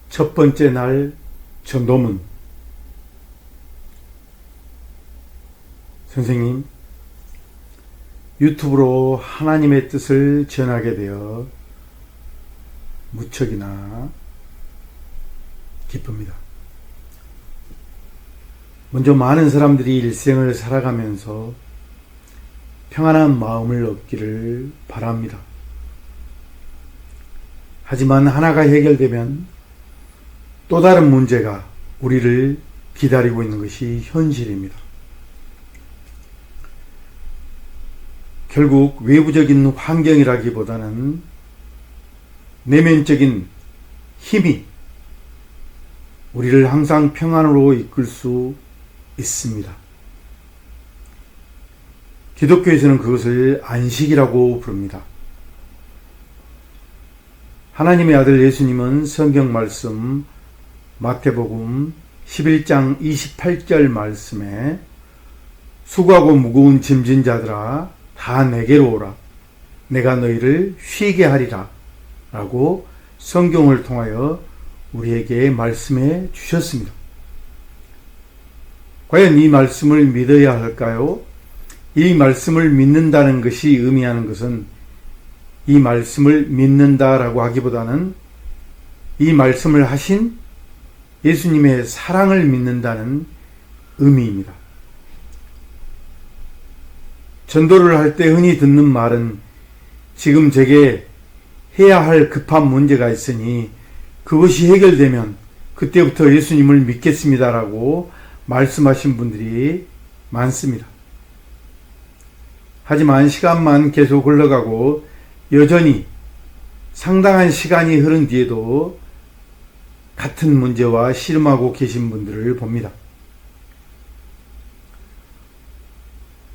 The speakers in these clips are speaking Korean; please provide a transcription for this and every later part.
첫 번째 날 전도문. 선생님, 유튜브로 하나님의 뜻을 전하게 되어 무척이나 기쁩니다. 먼저 많은 사람들이 일생을 살아가면서 평안한 마음을 얻기를 바랍니다. 하지만 하나가 해결되면 또 다른 문제가 우리를 기다리고 있는 것이 현실입니다. 결국 외부적인 환경이라기보다는 내면적인 힘이 우리를 항상 평안으로 이끌 수 있습니다. 기독교에서는 그것을 안식이라고 부릅니다. 하나님의 아들 예수님은 성경 말씀 마태복음 11장 28절 말씀에 수고하고 무거운 짐진 자들아 다 내게로 오라 내가 너희를 쉬게 하리라 라고 성경을 통하여 우리에게 말씀해 주셨습니다. 과연 이 말씀을 믿어야 할까요? 이 말씀을 믿는다는 것이 의미하는 것은 이 말씀을 믿는다라고 하기보다는 이 말씀을 하신 예수님의 사랑을 믿는다는 의미입니다. 전도를 할 때 흔히 듣는 말은 지금 제게 해야 할 급한 문제가 있으니 그것이 해결되면 그때부터 예수님을 믿겠습니다라고 말씀하신 분들이 많습니다. 하지만 시간만 계속 흘러가고 여전히 상당한 시간이 흐른 뒤에도 같은 문제와 씨름하고 계신 분들을 봅니다.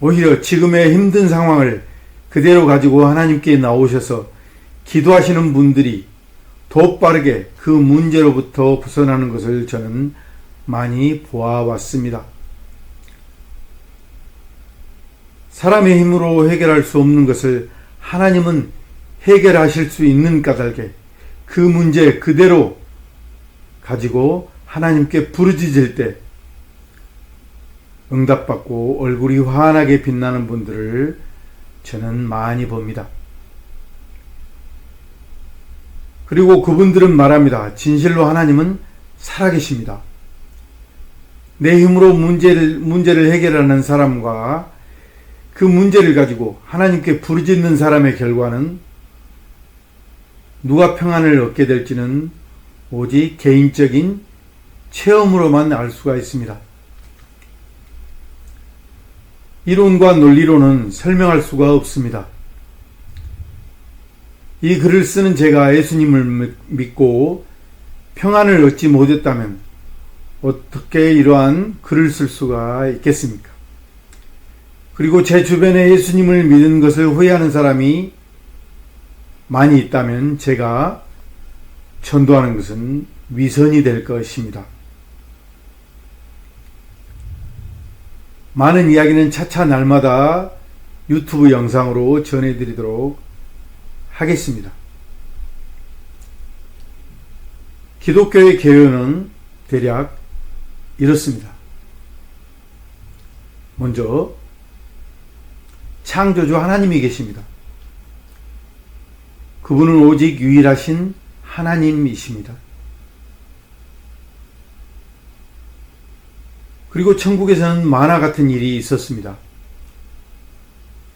오히려 지금의 힘든 상황을 그대로 가지고 하나님께 나오셔서 기도하시는 분들이 더 빠르게 그 문제로부터 벗어나는 것을 저는 많이 보아왔습니다. 사람의 힘으로 해결할 수 없는 것을 하나님은 해결하실 수 있는 까닭에 그 문제 그대로 가지고 하나님께 부르짖을 때 응답받고 얼굴이 환하게 빛나는 분들을 저는 많이 봅니다. 그리고 그분들은 말합니다. 진실로 하나님은 살아계십니다. 내 힘으로 문제를 해결하는 사람과 그 문제를 가지고 하나님께 부르짖는 사람의 결과는 누가 평안을 얻게 될지는 오직 개인적인 체험으로만 알 수가 있습니다. 이론과 논리로는 설명할 수가 없습니다. 이 글을 쓰는 제가 예수님을 믿고 평안을 얻지 못했다면 어떻게 이러한 글을 쓸 수가 있겠습니까? 그리고 제 주변에 예수님을 믿은 것을 후회하는 사람이 많이 있다면 제가 전도하는 것은 위선이 될 것입니다. 많은 이야기는 차차 날마다 유튜브 영상으로 전해드리도록 하겠습니다. 기독교의 개요는 대략 이렇습니다. 먼저 창조주 하나님이 계십니다. 그분은 오직 유일하신 하나님이십니다. 그리고 천국에서는 만화 같은 일이 있었습니다.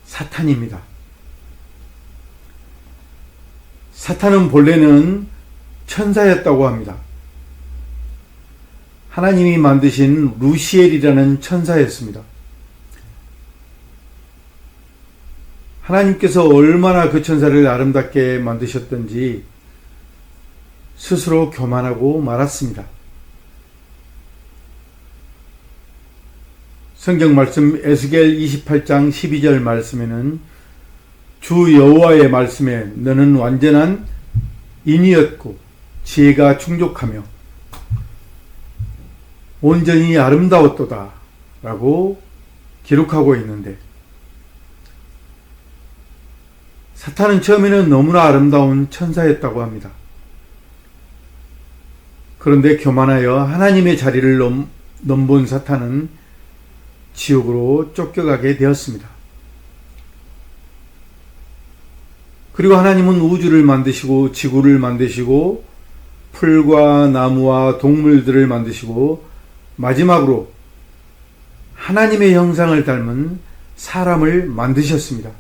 사탄입니다. 사탄은 본래는 천사였다고 합니다. 하나님이 만드신 루시엘이라는 천사였습니다. 하나님께서 얼마나 그 천사를 아름답게 만드셨던지 스스로 교만하고 말았습니다. 성경 말씀 에스겔 28장 12절 말씀에는 주 여호와의 말씀에 너는 완전한 인이었고 지혜가 충족하며 온전히 아름다웠도다 라고 기록하고 있는데 사탄은 처음에는 너무나 아름다운 천사였다고 합니다. 그런데 교만하여 하나님의 자리를 넘본 사탄은 지옥으로 쫓겨가게 되었습니다. 그리고 하나님은 우주를 만드시고 지구를 만드시고 풀과 나무와 동물들을 만드시고 마지막으로 하나님의 형상을 닮은 사람을 만드셨습니다.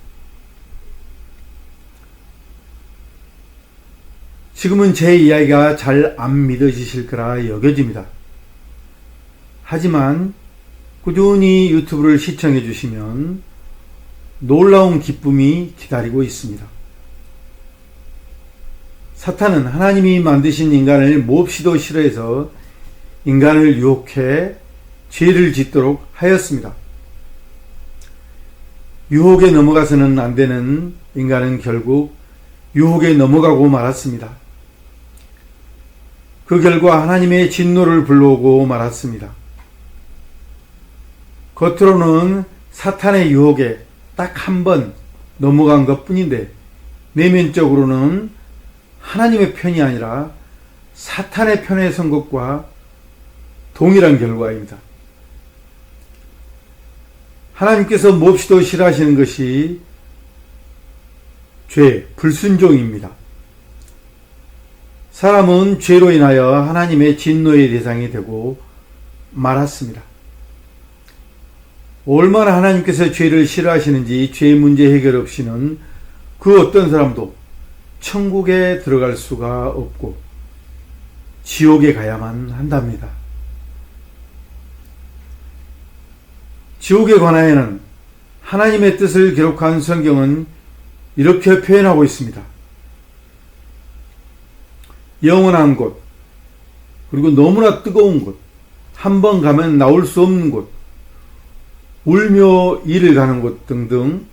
지금은 제 이야기가 잘 안 믿어지실 거라 여겨집니다. 하지만 꾸준히 유튜브를 시청해 주시면 놀라운 기쁨이 기다리고 있습니다. 사탄은 하나님이 만드신 인간을 몹시도 싫어해서 인간을 유혹해 죄를 짓도록 하였습니다. 유혹에 넘어가서는 안 되는 인간은 결국 유혹에 넘어가고 말았습니다. 그 결과 하나님의 진노를 불러오고 말았습니다. 겉으로는 사탄의 유혹에 딱 한 번 넘어간 것 뿐인데 내면적으로는 하나님의 편이 아니라 사탄의 편에 선 것과 동일한 결과입니다. 하나님께서 몹시도 싫어하시는 것이 죄, 불순종입니다. 사람은 죄로 인하여 하나님의 진노의 대상이 되고 말았습니다. 얼마나 하나님께서 죄를 싫어하시는지 죄 문제 해결 없이는 그 어떤 사람도 천국에 들어갈 수가 없고 지옥에 가야만 한답니다. 지옥에 관하여는 하나님의 뜻을 기록한 성경은 이렇게 표현하고 있습니다. 영원한 곳, 그리고 너무나 뜨거운 곳, 한 번 가면 나올 수 없는 곳, 울며 이를 가는 곳 등등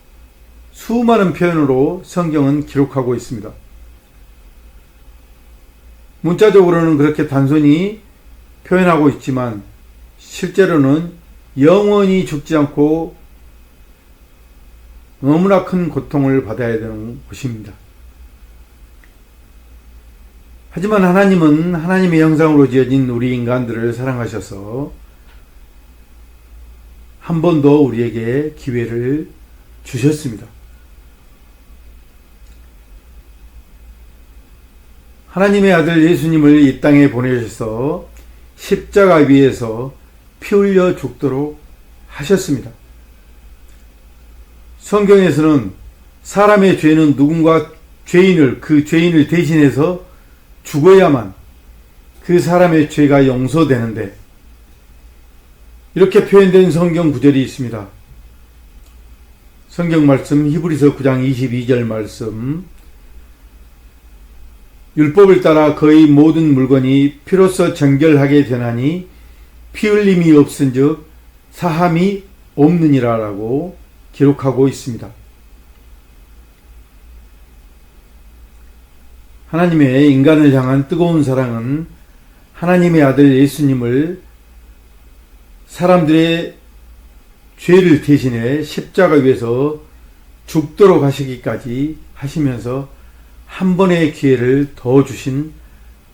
수많은 표현으로 성경은 기록하고 있습니다. 문자적으로는 그렇게 단순히 표현하고 있지만 실제로는 영원히 죽지 않고 너무나 큰 고통을 받아야 되는 곳입니다. 하지만 하나님은 하나님의 형상으로 지어진 우리 인간들을 사랑하셔서 한 번 더 우리에게 기회를 주셨습니다. 하나님의 아들 예수님을 이 땅에 보내셔서 십자가 위에서 피 흘려 죽도록 하셨습니다. 성경에서는 사람의 죄는 누군가 그 죄인을 대신해서 죽어야만 그 사람의 죄가 용서되는데 이렇게 표현된 성경 구절이 있습니다. 성경 말씀 히브리서 9장 22절 말씀, 율법을 따라 거의 모든 물건이 피로써 정결하게 되나니 피 흘림이 없은즉 사함이 없느니라라고 기록하고 있습니다. 하나님의 인간을 향한 뜨거운 사랑은 하나님의 아들 예수님을 사람들의 죄를 대신해 십자가 위에서 죽도록 하시기까지 하시면서 한 번의 기회를 더 주신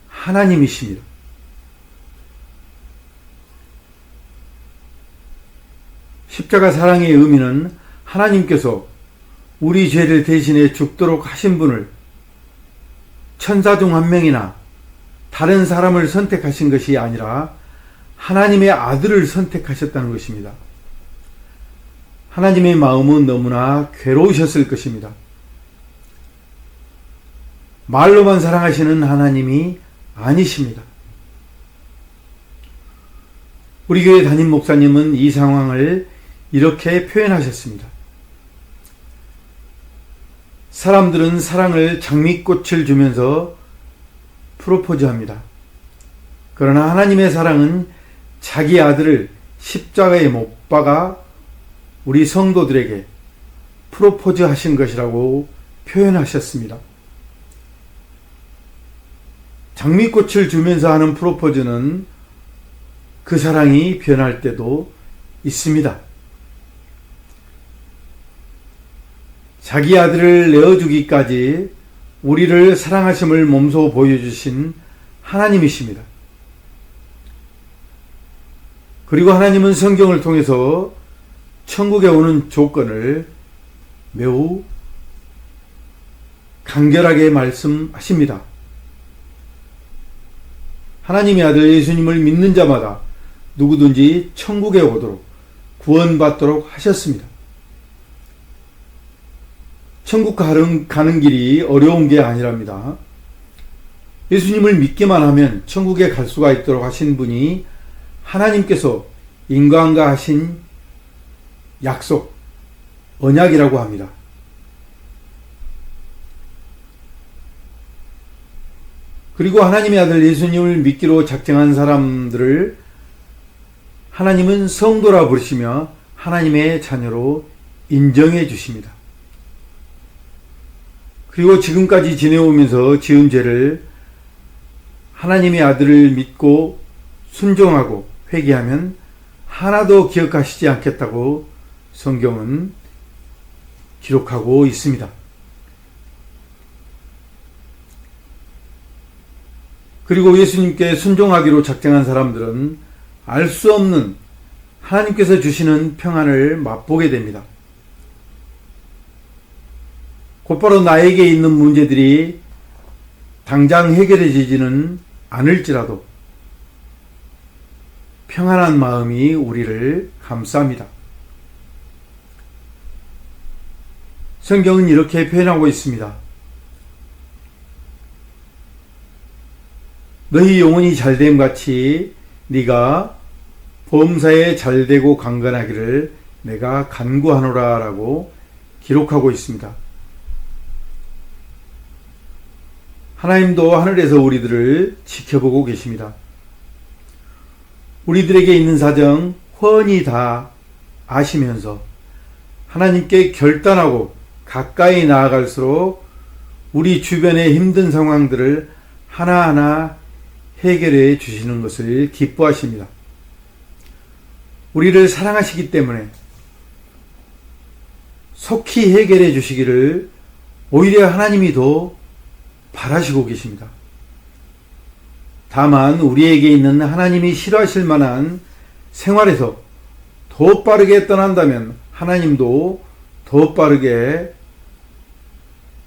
하나님이십니다. 십자가 사랑의 의미는 하나님께서 우리 죄를 대신해 죽도록 하신 분을 천사 중 한 명이나 다른 사람을 선택하신 것이 아니라 하나님의 아들을 선택하셨다는 것입니다. 하나님의 마음은 너무나 괴로우셨을 것입니다. 말로만 사랑하시는 하나님이 아니십니다. 우리 교회 담임 목사님은 이 상황을 이렇게 표현하셨습니다. 사람들은 사랑을 장미꽃을 주면서 프로포즈합니다. 그러나 하나님의 사랑은 자기 아들을 십자가에 못 박아 우리 성도들에게 프로포즈 하신 것이라고 표현하셨습니다. 장미꽃을 주면서 하는 프로포즈는 그 사랑이 변할 때도 있습니다. 자기 아들을 내어주기까지 우리를 사랑하심을 몸소 보여주신 하나님이십니다. 그리고 하나님은 성경을 통해서 천국에 오는 조건을 매우 간결하게 말씀하십니다. 하나님의 아들 예수님을 믿는 자마다 누구든지 천국에 오도록 구원받도록 하셨습니다. 천국 가는 길이 어려운 게 아니랍니다. 예수님을 믿기만 하면 천국에 갈 수가 있도록 하신 분이 하나님께서 인간과 하신 약속, 언약이라고 합니다. 그리고 하나님의 아들 예수님을 믿기로 작정한 사람들을 하나님은 성도라 부르시며 하나님의 자녀로 인정해 주십니다. 그리고 지금까지 지내오면서 지은 죄를 하나님의 아들을 믿고 순종하고 회개하면 하나도 기억하시지 않겠다고 성경은 기록하고 있습니다. 그리고 예수님께 순종하기로 작정한 사람들은 알 수 없는 하나님께서 주시는 평안을 맛보게 됩니다. 곧바로 나에게 있는 문제들이 당장 해결해지지는 않을지라도 평안한 마음이 우리를 감쌉니다. 성경은 이렇게 표현하고 있습니다. 너희 영혼이 잘됨 같이 네가 범사에 잘되고 강건하기를 내가 간구하노라 라고 기록하고 있습니다. 하나님도 하늘에서 우리들을 지켜보고 계십니다. 우리들에게 있는 사정 훤히 다 아시면서 하나님께 결단하고 가까이 나아갈수록 우리 주변의 힘든 상황들을 하나하나 해결해 주시는 것을 기뻐하십니다. 우리를 사랑하시기 때문에 속히 해결해 주시기를 오히려 하나님이 더 바라시고 계십니다. 다만 우리에게 있는 하나님이 싫어하실 만한 생활에서 더 빠르게 떠난다면 하나님도 더 빠르게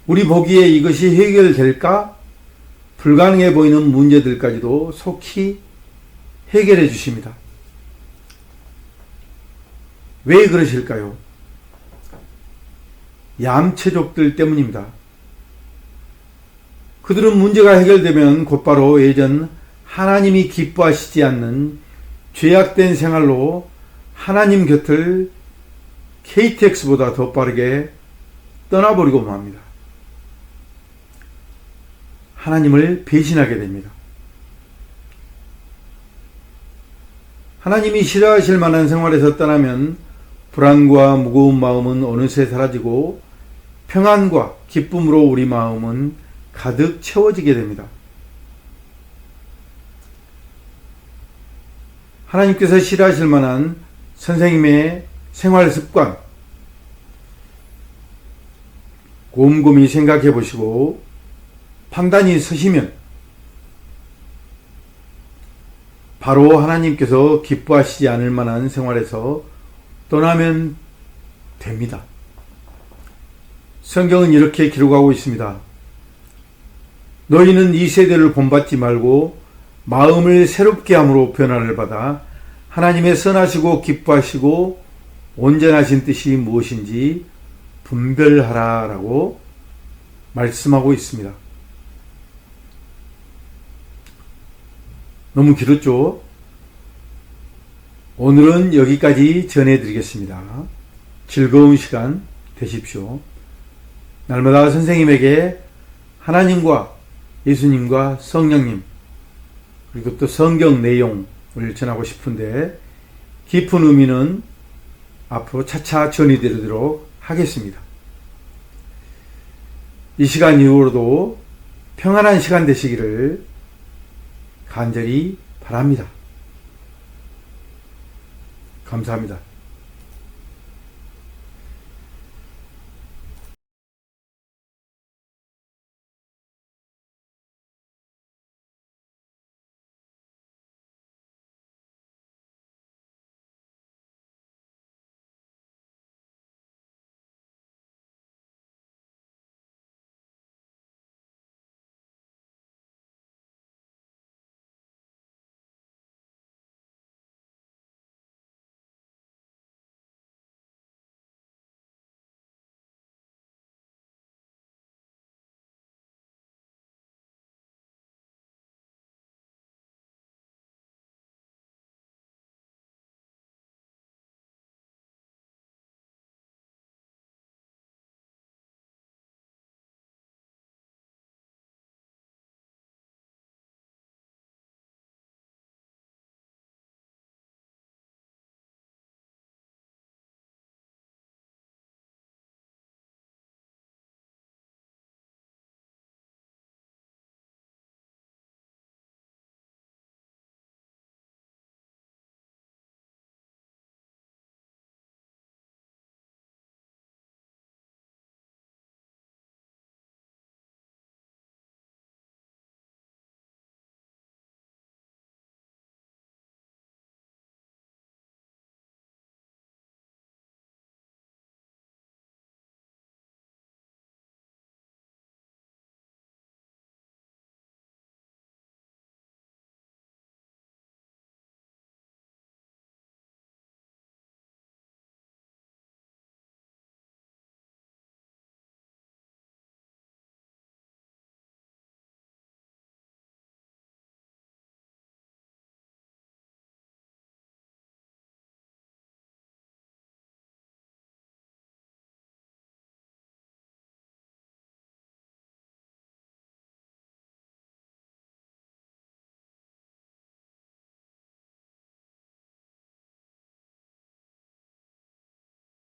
우리 보기에 이것이 해결될까? 불가능해 보이는 문제들까지도 속히 해결해 주십니다. 왜 그러실까요? 얌체족들 때문입니다. 그들은 문제가 해결되면 곧바로 예전 하나님이 기뻐하시지 않는 죄악된 생활로 하나님 곁을 KTX보다 더 빠르게 떠나버리고 맙니다. 하나님을 배신하게 됩니다. 하나님이 싫어하실 만한 생활에서 떠나면 불안과 무거운 마음은 어느새 사라지고 평안과 기쁨으로 우리 마음은 가득 채워지게 됩니다. 하나님께서 싫어하실 만한 선생님의 생활 습관 곰곰이 생각해 보시고 판단이 서시면 바로 하나님께서 기뻐하시지 않을 만한 생활에서 떠나면 됩니다. 성경은 이렇게 기록하고 있습니다. 너희는 이 세대를 본받지 말고 마음을 새롭게 함으로 변화를 받아 하나님의 선하시고 기뻐하시고 온전하신 뜻이 무엇인지 분별하라 라고 말씀하고 있습니다. 너무 길었죠? 오늘은 여기까지 전해드리겠습니다. 즐거운 시간 되십시오. 날마다 선생님에게 하나님과 예수님과 성령님 그리고 또 성경 내용을 전하고 싶은데 깊은 의미는 앞으로 차차 전해드리도록 하겠습니다. 이 시간 이후로도 평안한 시간 되시기를 간절히 바랍니다. 감사합니다.